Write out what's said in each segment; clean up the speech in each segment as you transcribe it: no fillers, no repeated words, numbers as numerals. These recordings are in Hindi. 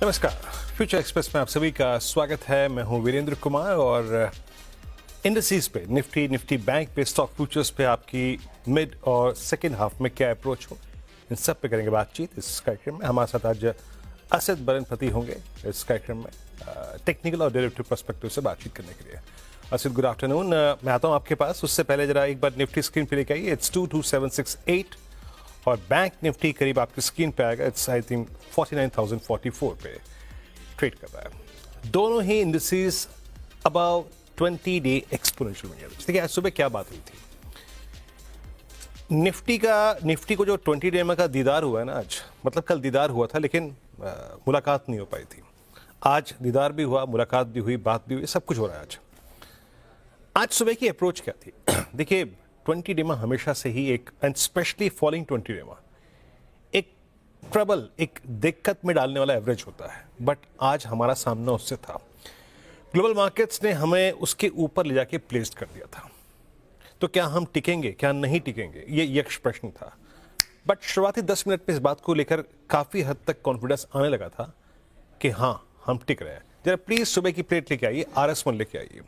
नमस्कार, फ्यूचर एक्सप्रेस में आप सभी का स्वागत है। मैं हूं वीरेंद्र कुमार और इंडस्ट्रीज पे निफ्टी बैंक पे स्टॉक फ्यूचर्स पे आपकी मिड और सेकेंड हाफ में क्या अप्रोच हो, इन सब पे करेंगे बातचीत इस कार्यक्रम में। हमारे साथ आज असद बरनपति होंगे इस कार्यक्रम में टेक्निकल और डेरिवेटिव पर्सपेक्टिव से बातचीत करने के लिए। Asad, good afternoon. मैं आता हूं आपके पास, उससे पहले जरा एक बार निफ्टी स्क्रीन पे लेके आइए। इट्स 22768 और बैंक निफ्टी करीब आपकी स्क्रीन पे आएगा। इट्स आई थिंक 49,044 पे ट्रेड कर रहा है। दोनों ही इंडिसेस अबाउ 20 डे एक्सपोनेंशियल में। देखिए आज सुबह क्या बात हुई थी। निफ्टी को जो 20 डे में का दीदार हुआ है ना आज, मतलब कल दीदार हुआ था लेकिन मुलाकात नहीं हो पाई थी। आज दीदार भी हुआ, मुलाकात भी हुई, बात भी हुई, सब कुछ हो रहा है आज सुबह की अप्रोच क्या थी? देखिए 20 डे में हमेशा से ही एक, एंड स्पेशली फॉलोइंग 20 डे में एक ट्रबल, एक दिक्कत में डालने वाला एवरेज होता है, बट आज हमारा सामना उससे था। ग्लोबल मार्केट्स ने हमें उसके ऊपर ले जाके प्लेस्ड कर दिया था। तो क्या हम टिकेंगे, क्या नहीं टिकेंगे, ये यक्ष प्रश्न था। बट शुरुआती 10 मिनट में इस बात को लेकर काफी हद तक कॉन्फिडेंस आने लगा था कि हाँ हम टिक रहे हैं। जरा प्लीज सुबह की प्लेट लेके आइए, RS1 लेके आइए।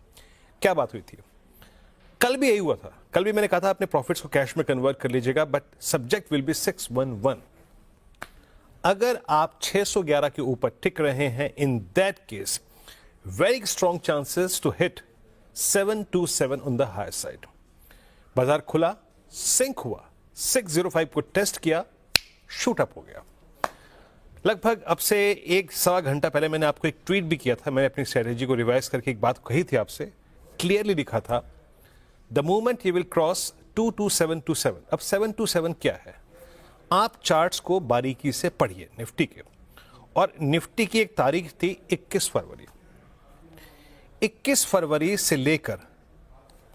क्या बात हुई थी? कल भी यही हुआ था। कल भी मैंने कहा था अपने प्रॉफिट्स को कैश में कन्वर्ट कर लीजिएगा, बट सब्जेक्ट विल बी 611। अगर आप 611 के ऊपर टिक रहे हैं, in that case very strong chances to hit 727 on the higher side. बाजार खुला, सिंक हुआ, 605 को टेस्ट किया, शूट अप हो गया। लगभग अब से 1-1.25 घंटा पहले मैंने आपको एक ट्वीट भी किया था। मैंने अपनी स्ट्रेटेजी को रिवाइज करके एक बात कही थी आपसे, क्लियरली लिखा था, the movement you will cross 22727। अब 727 क्या है? आप चार्ट्स को बारीकी से पढ़िए निफ्टी के। और निफ्टी की एक तारीख थी 21 फरवरी। 21 फरवरी से लेकर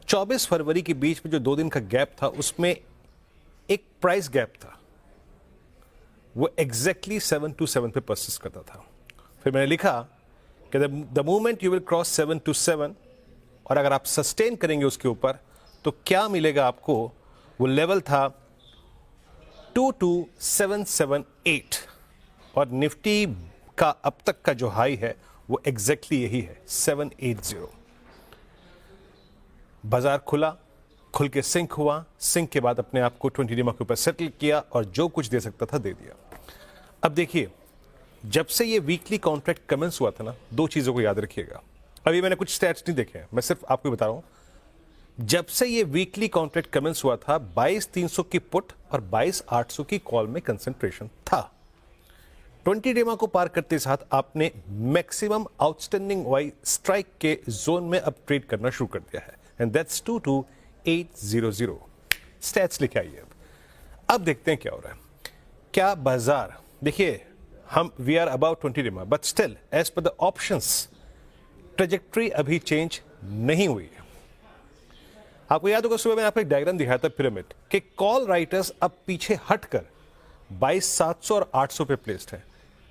24 फरवरी के बीच में जो 2 दिन का गैप था, उसमें एक प्राइस गैप था, वो एग्जैक्टली 727 पे परसिस्ट करता था। फिर मैंने लिखा कि the movement you will cross 727, और अगर आप सस्टेन करेंगे उसके ऊपर तो क्या मिलेगा आपको? वो लेवल था 22778, और निफ्टी का अब तक का जो हाई है वो एग्जैक्टली यही है, 780। बाजार खुला, खुल के सिंक हुआ, सिंक के बाद अपने आप को 20 डे के ऊपर सेटल किया और जो कुछ दे सकता था दे दिया। अब देखिए, जब से ये वीकली कॉन्ट्रैक्ट कमेंस हुआ था ना, 2 चीजों को याद रखिएगा। अभी मैंने कुछ स्टैट्स नहीं देखे हैं, मैं सिर्फ आपको बता रहा हूं। जब से ये वीकली कॉन्ट्रैक्ट कमेंस हुआ था, 22,300 की पुट और 22,800 की कॉल में कंसंट्रेशन था। 20 डे को पार करते साथ आपने मैक्सिमम आउटस्टैंडिंग वाई स्ट्राइक के जोन में अब ट्रेड करना शुरू कर दिया है, एंड दैट्स 22800। स्टैट्स लिखे आइए। अब देखते हैं क्या हो रहा है। क्या बाजार, देखिए हम we are about 20 day, but still as per the options trajectory अभी चेंज नहीं हुई है। आपको याद होगा सुबह मैंने आपको एक डायग्राम दिखाया था पिरामिड कि कॉल राइटर्स अब पीछे हटकर 22,700 और 800 पे प्लेस्ड है,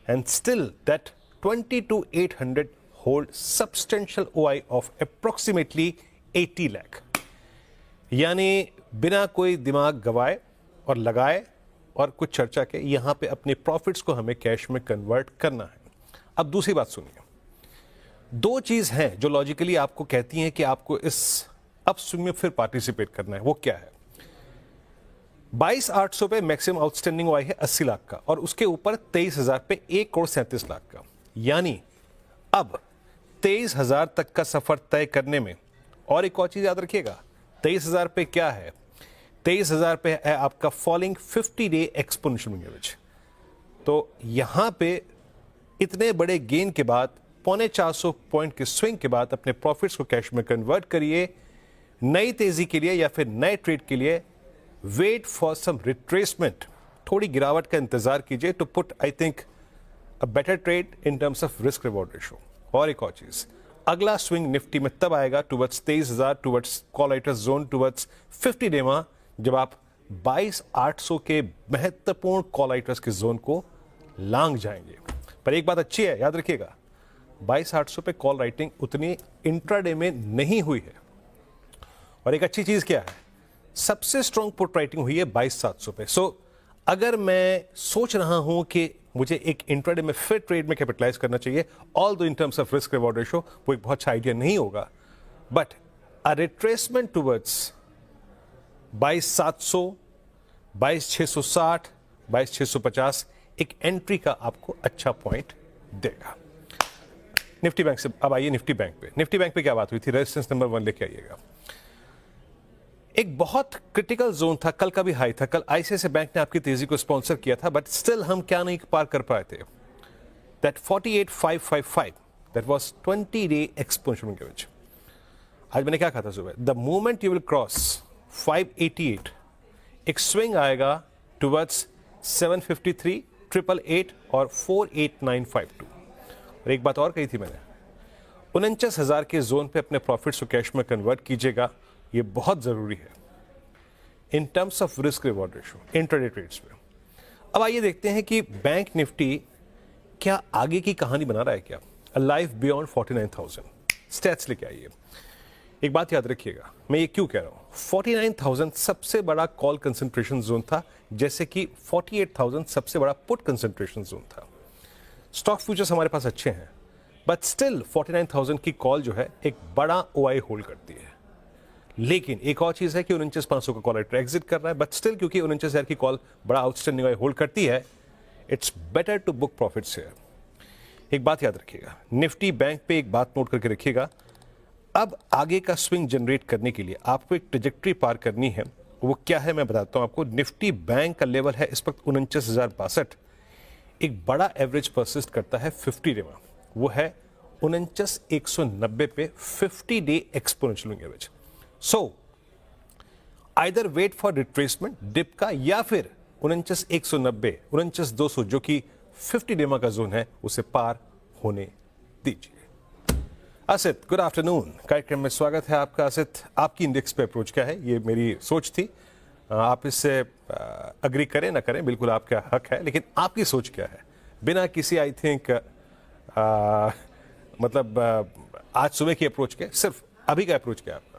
and still that 22,800 hold substantial OI of approximately 80 lakh. यानी बिना कोई दिमाग गवाए और लगाए और कुछ चर्चा के यहां पे अपने प्रॉफिट्स को हमें कैश में कन्वर्ट करना है। अब दूसरी बात सुनिए, 2 चीज हैं जो लॉजिकली आपको कहती हैं कि आपको इस अपस्विंग में फिर पार्टिसिपेट करना है। वो क्या है? 22,800 पे मैक्सिमम आउटस्टैंडिंग वाई है 80 लाख का, और उसके ऊपर 23,000 पे 1,37 लाख का। यानी अब 23,000 तक का सफर तय करने में, और एक और चीज याद रखिएगा, 23,000 पे क्या है? 23,000 पे है आपका फॉलिंग 50 डे एक्सपोनेंशियल एवरेज। तो यहां पे इतने बड़े गेन के बाद, 450 पॉइंट के स्विंग के बाद अपने प्रॉफिट्स को कैश में कन्वर्ट करिए। नई तेजी के लिए या फिर नए ट्रेड के लिए वेट फॉर सम रिट्रेसमेंट, थोड़ी गिरावट का इंतजार कीजिए to put I think a better trade in terms of risk reward ratio. और एक और चीज, अगला स्विंग निफ्टी में तब आएगा towards 23,000, towards call writers zone, towards 50 day में, जब आप 22,800 के महत्वपूर्ण कॉल राइटर्स के जोन को लांग जाएंगे। पर एक बात अच्छी है, याद रखिएगा, 22,800 पे कॉल राइटिंग उतनी इंट्राडे में नहीं हुई है। और एक अच्छी चीज क्या है, सबसे स्ट्रॉन्ग पुट राइटिंग हुई है 22,700 पे। सो अगर मैं सोच रहा हूं कि मुझे एक इंट्राडे में फिर ट्रेड में कैपिटलाइज करना चाहिए, ऑल दो इन terms of risk reward ratio वो एक बहुत अच्छा आइडिया नहीं होगा, बट अ रिट्रेसमेंट टुवर्ड्स 22,700, 22,660, 22,650 एक एंट्री का आपको अच्छा पॉइंट देगा। निफ्टी बैंक से अब आइए निफ्टी बैंक पे। निफ्टी बैंक पे क्या बात हुई थी, रेजिस्टेंस नंबर 1 लेके आइएगा। एक बहुत क्रिटिकल जोन था, कल का भी हाई था, कल आईसीआईसीआई बैंक ने आपकी तेजी को स्पॉन्सर किया था, बट स्टिल हम क्या नहीं पार कर पाए थे, that 48,555 that was 20 day exponential average. आज मैंने क्या कहा था सुबह, the moment you will cross 588 एक स्विंग आएगा टुवर्ड्स 753, 888 और 48952। और एक बात और कही थी मैंने, 49,000 के जोन पे अपने प्रॉफिट्स को कैश में कन्वर्ट कीजिएगा, ये बहुत जरूरी है in terms of risk reward ratio intraday trades में। अब आइए देखते हैं कि बैंक निफ्टी क्या आगे की कहानी बना रहा है क्या, अ लाइफ बियॉन्ड 49,000 स्टैट्स लेके आइए। एक बात याद रखिएगा, मैं ये क्यों कह रहा हूं, 49,000 सबसे बड़ा कॉल कंसंट्रेशन जोन था, जैसे कि 48,000 सबसे बड़ा पुट कंसंट्रेशन जोन था। स्टॉक फ्यूचर्स हमारे पास अच्छे हैं, बट स्टिल 49,000 की कॉल जो है एक बड़ा ओआई होल्ड करती है। लेकिन एक और चीज है कि 49,500 का कॉल एग्जिट कर रहा है, बट स्टिल क्योंकि 49,000 की कॉल बड़ा आउटस्टैंडिंग ओआई होल्ड करती है, it's better to book profits here. एक बात याद रखिएगा, निफ्टी बैंक पे एक बात नोट करके रखिएगा, अब आगे का स्विंग जनरेट करने के लिए आपको एक ट्रेजेक्ट्री पार करनी है। वो क्या है मैं बताता हूं आपको। निफ्टी बैंक का लेवल है इस वक्त 49,062, एक बड़ा एवरेज परसिस्ट करता है 50 डे में, वो है 49,190 पे 50 day exponential average. So either wait for retracement dip का, या फिर 49,190, 49,200 जो कि 50 डेमा का जोन है उसे पार होने दीजिए। असित, गुड आफ्टरनून, कार्यक्रम में स्वागत है आपका। असित, आपकी इंडेक्स पे अप्रोच क्या है, ये मेरी सोच थी, आप इससे अग्री करें ना करें बिल्कुल आपका हक है, लेकिन आपकी सोच क्या है बिना किसी आई थिंक मतलब आज सुबह की अप्रोच के, सिर्फ अभी का अप्रोच क्या है आपका?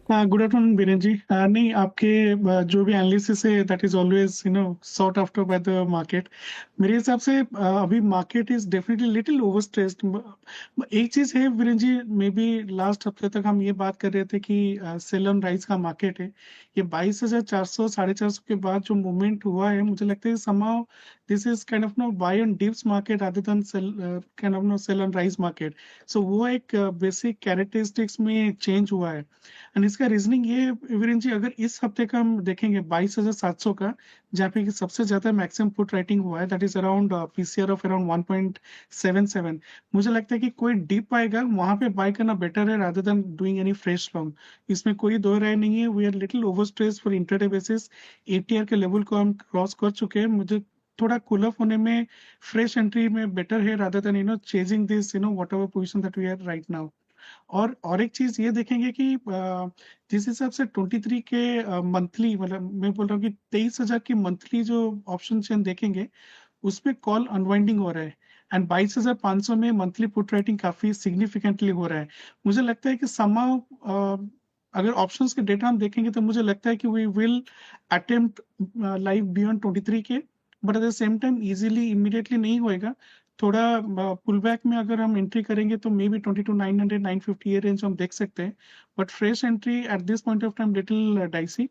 गुड आफ्टरनून बीरेन जी। नहीं, आपके जो भी एनालिसिस है that is always sought after by the market. मेरे हिसाब से अभी market is definitely little over stressed. एक चीज है बीरेन जी, मे बी लास्ट हफ्ते तक हम ये बात कर रहे थे कि सेल ऑन राइज का मार्केट है। ये 22,400 450 के बाद जो मूवमेंट हुआ है, मुझे लगता है somehow this is kind of buy on dips market rather than sell kind of sell on rise market। so वो एक बेसिक कैरेक्टरिस्टिक्स में चेंज हुआ है। एंड इसका रीजनिंग ये वीरेन जी, अगर इस हफ्ते का हम देखेंगे 22,700 का, जहाँ पे सबसे ज्यादा मैक्सिमम पुट राइटिंग हुआ है, that is around PCR of around 1.77। मुझे लगता है कि कोई डीप आएगा वहां पे बाय करना बेटर है rather than doing any fresh long. इसमें कोई दो राय नहीं है। We are little over stress for intraday basis. ATR के लेवल को हम क्रॉस कर चुके हैं। मुझे थोड़ा कूल ऑफ होने में फ्रेश एंट्री में बेटर है rather than chasing this whatever position that we are right now. और एक चीज ये देखेंगे कि जिस हिसाब से 23 के मंथली, मतलब मैं बोल रहा हूँ कि 23,000 की मंथली जो ऑप्शन चेन देखेंगे, उसमें कॉल अनवाइंडिंग हो रहा है। एंड 22,500 में मंथली पुट राइटिंग काफी सिग्निफिकेंटली हो रहा है। मुझे लगता है कि समाउ अगर ऑप्शंस के डेटा हम देखेंगे तो मुझे लगता है कि we will attempt live beyond 23 के, but at the same time easily immediately नहीं होएगा। थोड़ा पुल बैक में अगर हम एंट्री करेंगे तो मे बी 22,900 950 ये रेंज हम देख सकते हैं, but fresh entry eight this point of time little dicey.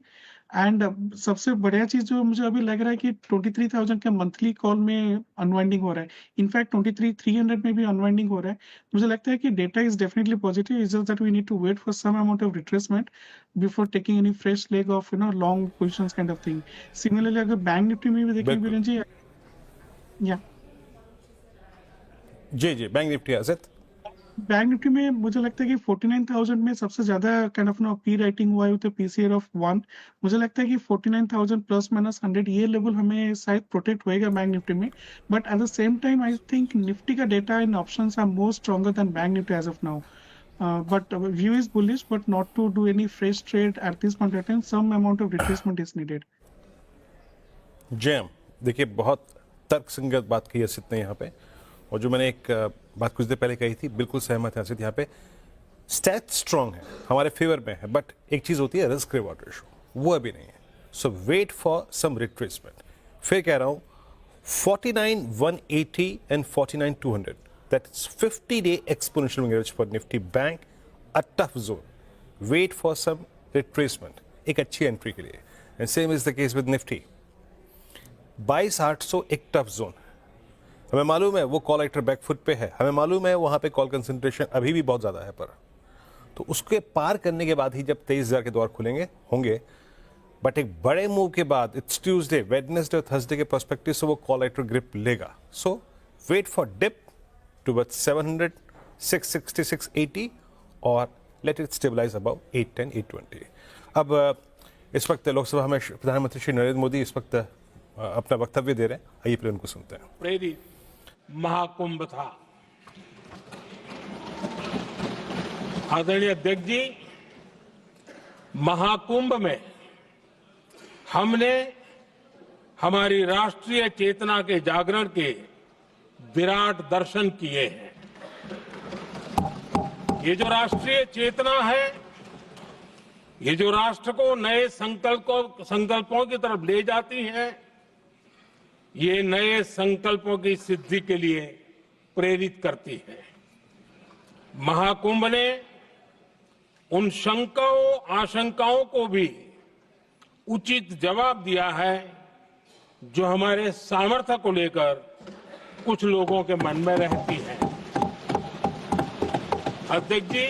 And सबसे बढ़िया चीज जो मुझे अभी लग रहा है कि 23,000 के मंथली कॉल में अनवाइंडिंग हो रहा है। इनफैक्ट 23,300 में भी अनवाइंडिंग हो रहा है। मुझे लगता है कि data is definitely positive, is just that we need to wait for some amount of retracement before taking any fresh leg of long positions kind of thing. Similarly अगर बैंक निफ्टी में भी देखें बीरेन जी, या जी bank Nifty Asit. Bank Nifty में मुझे लगता है कि 49,000 में सबसे ज्यादा काइंड ऑफ पी राइटिंग हुआ है विद पीसीआर ऑफ 1। मुझे लगता है कि 49,000 प्लस माइनस 100 ये लेवल हमें शायद प्रोटेक्ट होएगा बैंक निफ्टी में। But at the same time I think Nifty का data in options are more stronger than bank Nifty as of now. But view is bullish, but not to do any fresh trade at this point of time. Some amount of retracement is needed. जैम, देखिए बहुत तर्कसंगत बात कही असित ने यहाँ पे, और जो मैंने एक बात कुछ देर पहले कही थी बिल्कुल सहमत है असित। यहाँ पे स्टैट स्ट्रॉन्ग है, हमारे फेवर में है, बट एक चीज होती है रिस्क रिवॉर्ड रेशो, वो अभी नहीं है। सो वेट फॉर सम रिट्रेसमेंट। फिर कह रहा हूँ 49,180 and 49,200. That's 50-day exponential moving average for Nifty Bank. A tough zone. Wait for some retracement. एक अच्छी एंट्री के लिए. And same is the case with Nifty. 22,800 एक टफ जोन. हमें मालूम है वो कॉल एक्टर बैकफुट पे है, हमें मालूम है वहां पे कॉल कंसंट्रेशन अभी भी बहुत ज्यादा है, पर तो उसके पार करने के बाद ही जब 23,000 के द्वार खुलेंगे होंगे. बट एक बड़े मूव के बाद इट्स ट्यूसडे, वेडनेसडे और थर्सडे के पर्सपेक्टिव से वो कॉल एक्टर ग्रिप लेगा. सो वेट फॉर डिप टुवर्ड्स 700, 660, 680 और लेट इट स्टेबलाइज अबव 810, 820. अब इस वक्त लोकसभा में प्रधानमंत्री श्री नरेंद्र मोदी इस वक्त अपना वक्तव्य दे रहे हैं. आइए फिर उनको सुनते हैं. प्रेरित महाकुंभ था. आदरणीय अध्यक्ष जी, महाकुंभ में हमने हमारी राष्ट्रीय चेतना के जागरण के विराट दर्शन किए हैं. ये जो राष्ट्रीय चेतना है, ये जो राष्ट्र को नए संकल्पों की तरफ ले जाती है, ये नए संकल्पों की सिद्धि के लिए प्रेरित करती है. महाकुंभ ने उन शंकाओं आशंकाओं को भी उचित जवाब दिया है जो हमारे सामर्थ्य को लेकर कुछ लोगों के मन में रहती है. अध्यक्ष जी,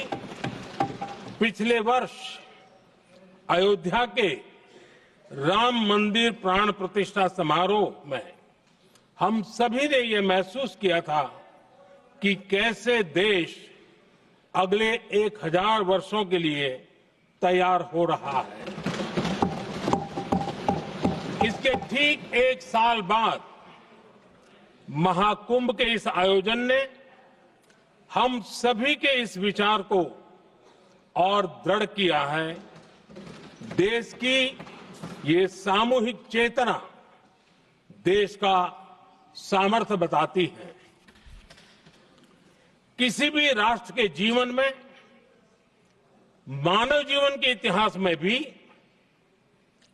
पिछले वर्ष अयोध्या के राम मंदिर प्राण प्रतिष्ठा समारोह में हम सभी ने ये महसूस किया था कि कैसे देश अगले 1000 वर्षों के लिए तैयार हो रहा है. इसके ठीक एक साल बाद महाकुंभ के इस आयोजन ने हम सभी के इस विचार को और दृढ़ किया है. देश की ये सामूहिक चेतना देश का सामर्थ्य बताती है. किसी भी राष्ट्र के जीवन में, मानव जीवन के इतिहास में भी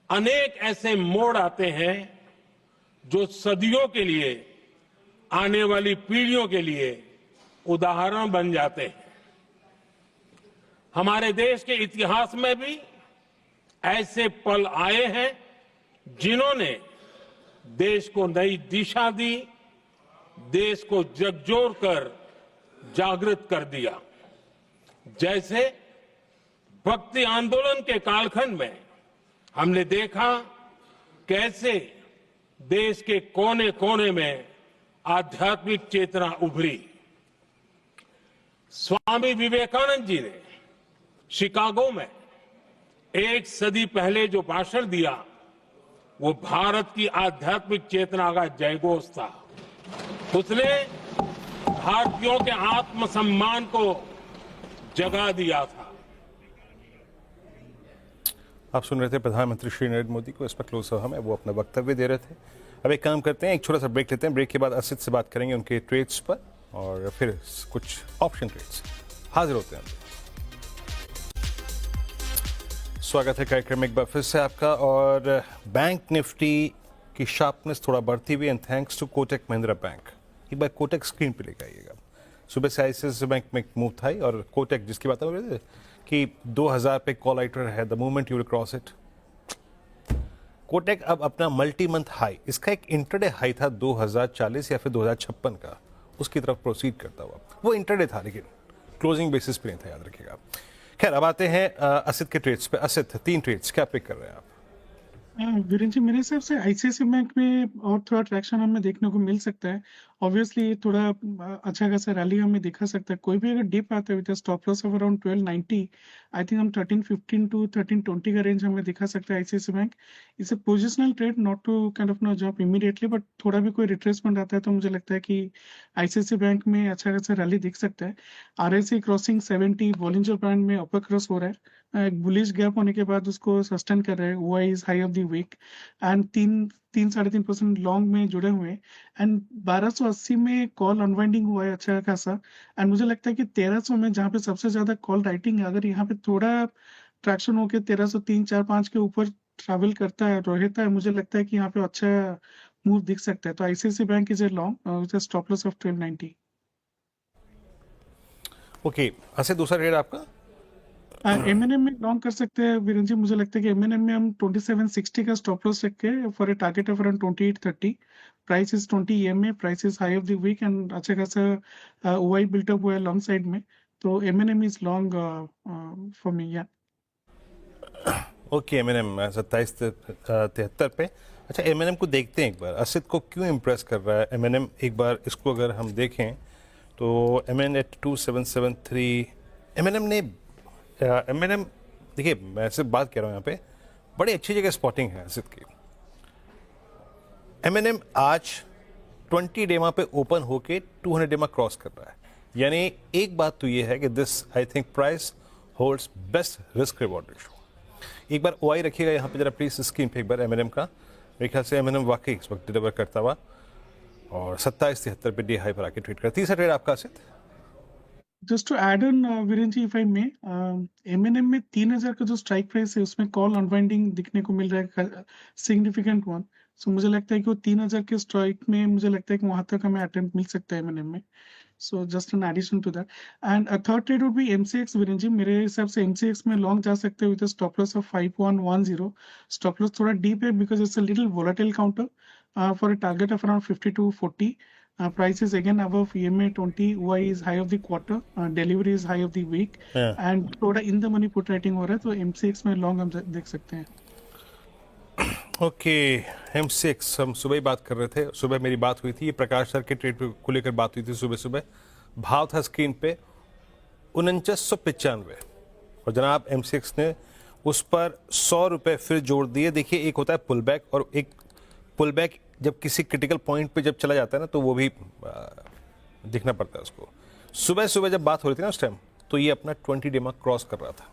अनेक ऐसे मोड़ आते हैं जो सदियों के लिए, आने वाली पीढ़ियों के लिए उदाहरण बन जाते हैं. हमारे देश के इतिहास में भी ऐसे पल आए हैं जिन्होंने देश को नई दिशा दी, देश को झकझोर कर जागृत कर दिया. जैसे भक्ति आंदोलन के कालखंड में हमने देखा कैसे देश के कोने कोने में आध्यात्मिक चेतना उभरी. स्वामी विवेकानंद जी ने शिकागो में एक सदी पहले जो भाषण दिया, वो भारत की आध्यात्मिक चेतना का जयघोष था. उसने भारतीयों के आत्मसम्मान को जगा दिया था. आप सुन रहे थे प्रधानमंत्री श्री नरेंद्र मोदी को. इस वक्त लोकसभा में वो अपना वक्तव्य दे रहे थे. अब एक काम करते हैं, एक छोटा सा ब्रेक लेते हैं. ब्रेक के बाद असित से बात करेंगे उनके ट्रेड्स पर और फिर कुछ ऑप्शन ट्रेड्स. हाजिर होते हैं. स्वागत है कार्यक्रम में एक बार फिर से आपका. और बैंक निफ्टी की शार्पनेस थोड़ा बढ़ती हुई and thanks to Kotak Mahindra bank. एक बार कोटक स्क्रीन पे लेकर आइएगा. सुबह से आईसीआईसीआई बैंक में एक मूव था और कोटक जिसकी बात कर रहे थे कि 2000 पे कॉल राइटर है, the moment you will cross it. Kotak अब अपना मल्टी मंथ हाई, इसका एक इंटरडे हाई था 2040 या फिर 2056 का, उसकी तरफ प्रोसीड करता हुआ. वो इंटरडे था लेकिन क्लोजिंग बेसिस पे नहीं था, याद रखिएगा. खैर, अब आते हैं असित के ट्रेड्स पे. असित, 3 ट्रेड्स क्या पिक कर रहे हैं आप? वीरेंद्र जी, मेरे हिसाब से आईसीआईसीआई बैंक में और थोड़ा ट्रैक्शन हमें देखने को मिल सकता है. ऑब्वियसली थोड़ा अच्छा खासा रैली हमें दिखा सकता है. कोई भी अगर डिप आता है with stop loss of around 1290, I think हम 1315 टू 1320 का रेंज हमें दिखा सकता है आईसीआईसीआई बैंक. इसे positional trade, not to kind of no jump immediately, but थोड़ा भी कोई रिट्रेसमेंट आता है तो मुझे लगता है कि आईसीआईसीआई बैंक में अच्छा खासा रैली दिख सकता है. आरएसआई क्रॉसिंग 70, बॉलिंजर बैंड में अपर क्रॉस हो रहा है. एक बुलिश गैप होने के बाद उसको सस्टेन कर रहे हैं. OI is high of the week and 3-3.5% long में जुड़े हुए हैं. एंड 1280 में कॉल अनवाइंडिंग हुआ है अच्छा खासा. एंड मुझे लगता है कि 1300 में, जहाँ पे सबसे ज्यादा कॉल राइटिंग है, अगर यहाँ पे थोड़ा ट्रैक्शन होकर 1303, 4, 5 के ऊपर ट्रैवल करता है, रहता है, मुझे लगता है कि यहाँ पे अच्छा मूव दिख सकता है। तो ICICI bank is a long with stop loss of 1290। Okay, ऐसे दूसरा ट्रेड आपका? एमएनएम में लॉन्ग कर सकते हैं वीरेंद्र जी। मुझे लगता है कि एमएनएम में हम 2760 का स्टॉप लॉस रख के for a target of around 2830। Price is 20 EMA, price is high of the week and अच्छा खासा ओआई बिल्टअप हुआ है लॉन्ग साइड में। तो MNM is long for me. या ओके, एमएनएम 2773 पे। अच्छा, एमएनएम को देखते हैं एक बार, असित को क्यों इम्प्रेस कर रहा है एमएनएम? एक बार इसको अगर हम देखें तो एमएन एट 2773 एमएनएम देखिए, मैं सिर्फ बात कर रहा हूँ यहाँ पे, बड़ी अच्छी जगह स्पॉटिंग है असित की। एमएनएम आज 20 डेमा पे ओपन होके 200 डेमा क्रॉस कर रहा है, यानी एक बात तो ये है कि this I think price holds best risk reward ratio. एक बार ओआई रखिएगा यहाँ पे जरा प्लीज स्क्रीन पे एक बार एमएनएम का। मेरे ख्याल से एमएनएम वाकई इस वक्त डिलीवर करता हुआ और 2773 पे डी हाई पर आके ट्रेड कर। तीसरा ट्रेड आपका Asit? Just to add on Virendra ji, if I may, MNM में 3000 का जो स्ट्राइक प्राइस है उसमें कॉल अनवाइंडिंग दिखने को मिल रहा है, सिग्निफिकेंट वन। सो मुझे लगता है कि वो 3000 के स्ट्राइक में मुझे लगता है कि वहां तक हमें अटेम्प्ट मिल सकता है एमएनएम में। So just an addition to that. And third trade would be MCX Virendra ji. मेरे हिसाब से एमसीएक्स में लॉन्ग जा सकते हैं with stop loss of 5110। Stop loss थोड़ा डीप है because it's a little volatile counter for a target of around 5240। Price is again above EMA 20. OI is high of the quarter. Delivery is high of the week. Yeah. And थोड़ा in the money put writing हो रहा है, तो M6 में लॉन्ग हम देख सकते हैं। ओके, M6 हम सुबह ही बात कर रहे थे, सुबह मेरी बात हुई थी, ये प्रकाश सर के ट्रेड को लेकर बात हुई थी सुबह सुबह। भाव था स्क्रीन पे 4995 और जनाब M6 ने उस पर 100 रुपए फिर जोड़ दिए। देखिए, एक होता है पुल बैक और एक पुल बैक जब किसी क्रिटिकल पॉइंट पे जब चला जाता है ना तो वो भी दिखना पड़ता है उसको। सुबह सुबह जब बात हो रही थी ना उस टाइम, तो ये अपना 20 डेमा क्रॉस कर रहा था,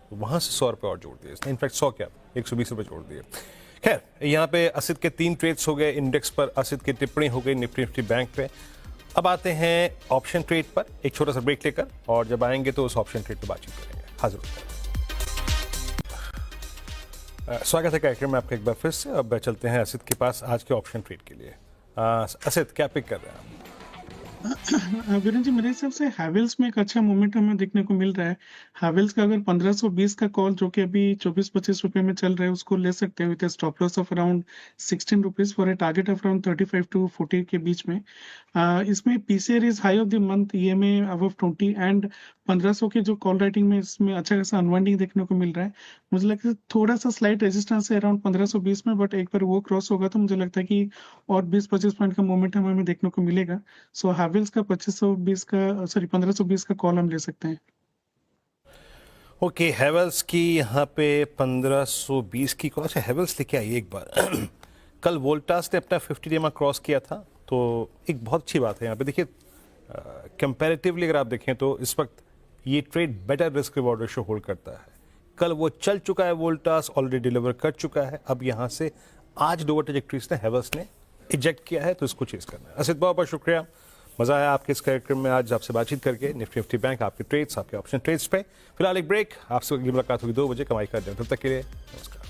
तो वहां से 100 रुपये और जोड़ दिए इसने। इनफैक्ट 100 क्या 120 रुपये जोड़ दिए। खैर, यहाँ पे असित के 3 ट्रेड्स हो गए, इंडेक्स पर असित की टिप्पणी हो गई निफ्टी बैंक पे। अब आते हैं ऑप्शन ट्रेड पर, एक छोटा सा ब्रेक लेकर, और जब आएंगे तो उस ऑप्शन ट्रेड पर बातचीत करेंगे। हाजिर होते हैं। स्वागत है कार्यक्रम में आपका एक बार फिर से। अब चलते हैं असित के पास आज के ऑप्शन ट्रेड के लिए। असित, क्या पिक कर रहे हैं आप? वीरेंद्र जी, मेरे हिसाब से हैवेल्स में एक अच्छा मोमेंट हमें देखने को मिल रहा है। हैवेल्स का अगर 1520 का कॉल जो कि अभी 24-25 रुपए में चल रहा है उसको ले सकते हैं with stop loss of around 16 rupees for a target of around 35 to 40 के बीच में। इसमें PCR is high of the month, EMA above 20 and 1500 के जो कॉल राइटिंग में इसमें अच्छा खासा अनवाइंडिंग देखने को मिल रहा है। मुझे लगता है थोड़ा सा स्लाइट रेजिस्टेंस है अराउंड 1520 में, बट एक बार वो क्रॉस होगा तो मुझे लगता है कि और 20-25 पॉइंट का मोमेंटम हमें देखने को मिलेगा। सो हैवेल्स का 1520 का कॉल हम ले सकते हैं। ओके, हैवेल्स की यहाँ पे 1520 की कॉल। अच्छा, हैवेल्स लेके आइए एक बार। कल वोल्टास ने अपना 50 डेमा क्रॉस किया था, तो एक बहुत अच्छी बात है यहाँ पे। देखिए, कंपैरेटिवली अगर आप देखें तो इस वक्त ये trade better risk reward ratio hold करता है। कल वो चल चुका है, वोल्टास ऑलरेडी डिलीवर कर चुका है। अब यहाँ से आज लोअर ट्रैजेक्टरीज ने हैवेल्स ने इजेक्ट किया है, तो इसको चेज करना है। असित, बहुत बहुत शुक्रिया, मजा आया आपके इस कार्यक्रम में आज आपसे बातचीत करके। निफ्टी बैंक, आपके ट्रेड्स, आपके ऑप्शन ट्रेड्स पे। फिलहाल एक ब्रेक, आपसे अगली मुलाकात होगी 2 बजे। कमाई कर दें, तब तक के लिए नमस्कार।